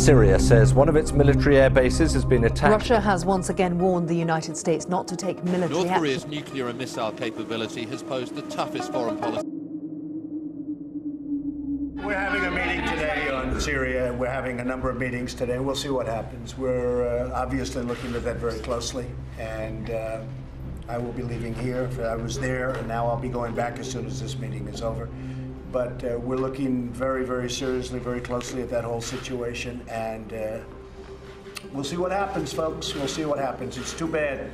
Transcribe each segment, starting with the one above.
Syria says one of its military air bases has been attacked. Russia has once again warned the United States not to take military North Korea's action. nuclear and missile capability has posed the toughest foreign policy. We're having a meeting today on Syria. We're having a number of meetings today. We'll see what happens. We're obviously looking at that very closely, and I will be leaving here. I was there, and now I'll be going back as soon as this meeting is over. But we're looking very, very seriously, very closely at that whole situation, and we'll see what happens, folks. We'll see what happens. It's too bad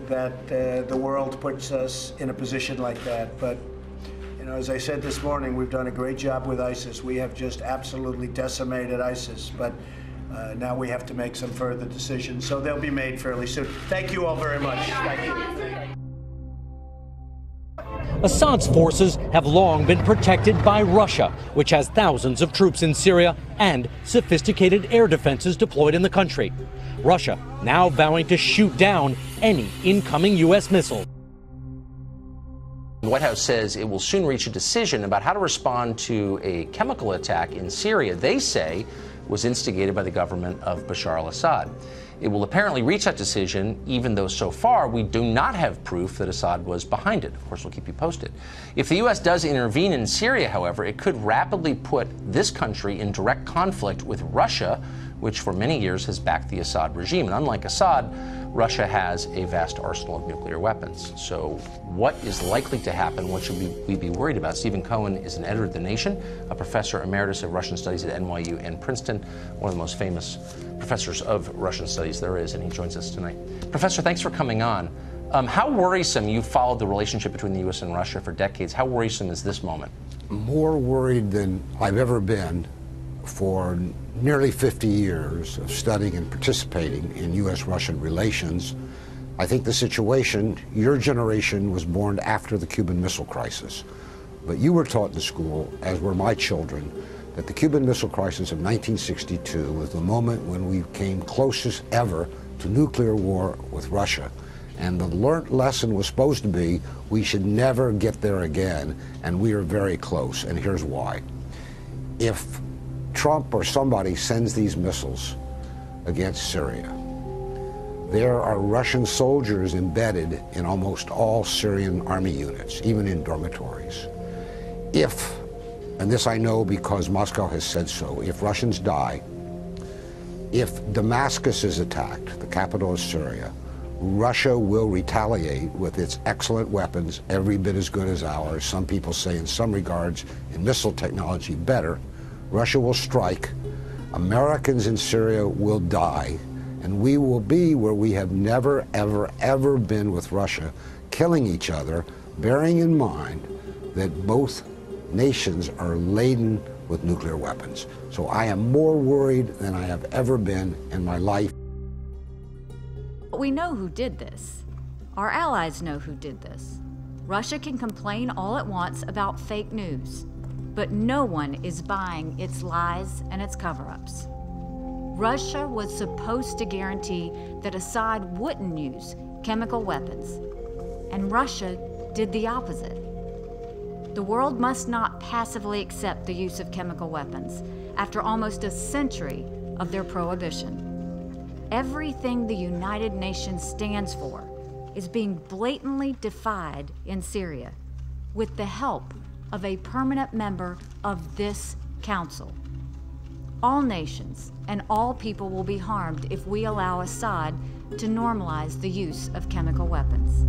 that the world puts us in a position like that, but you know, as I said this morning, we've done a great job with ISIS. We have just absolutely decimated ISIS, but now we have to make some further decisions, so they'll be made fairly soon. Thank you all very much. Thank you. Assad's forces have long been protected by Russia, which has thousands of troops in Syria and sophisticated air defenses deployed in the country. Russia now vowing to shoot down any incoming U.S. missile. The White House says it will soon reach a decision about how to respond to a chemical attack in Syria they say was instigated by the government of Bashar al-Assad. It will apparently reach that decision, even though so far we do not have proof that Assad was behind it. Of course, we'll keep you posted. If the U.S. does intervene in Syria, however, it could rapidly put this country in direct conflict with Russia, which for many years has backed the Assad regime. And unlike Assad, Russia has a vast arsenal of nuclear weapons. So what is likely to happen? What should we be worried about? Stephen Cohen is an editor of The Nation, a professor emeritus of Russian studies at NYU and Princeton, one of the most famous professors of Russian studies there is, and he joins us tonight. Professor, thanks for coming on. How worrisome, you've followed the relationship between the U.S. and Russia for decades, how worrisome is this moment? More worried than I've ever been for nearly 50 years of studying and participating in U.S.-Russian relations. I think the situation, your generation was born after the Cuban Missile Crisis, but you were taught in school, as were my children, that the Cuban Missile Crisis of 1962 was the moment when we came closest ever to nuclear war with Russia. And the learned lesson was supposed to be we should never get there again, and we are very close, and here's why. If Trump or somebody sends these missiles against Syria, there are Russian soldiers embedded in almost all Syrian army units, even in dormitories. If, and this I know because Moscow has said so, if Russians die, if Damascus is attacked, the capital of Syria, Russia will retaliate with its excellent weapons, every bit as good as ours. Some people say in some regards, in missile technology, better. Russia will strike, Americans in Syria will die, and we will be where we have never, ever, ever been with Russia, killing each other, bearing in mind that both nations are laden with nuclear weapons. So I am more worried than I have ever been in my life. We know who did this. Our allies know who did this. Russia can complain all it wants about fake news, but no one is buying its lies and its cover-ups. Russia was supposed to guarantee that Assad wouldn't use chemical weapons, and Russia did the opposite. The world must not passively accept the use of chemical weapons after almost a century of their prohibition. Everything the United Nations stands for is being blatantly defied in Syria with the help of a permanent member of this council. All nations and all people will be harmed if we allow Assad to normalize the use of chemical weapons.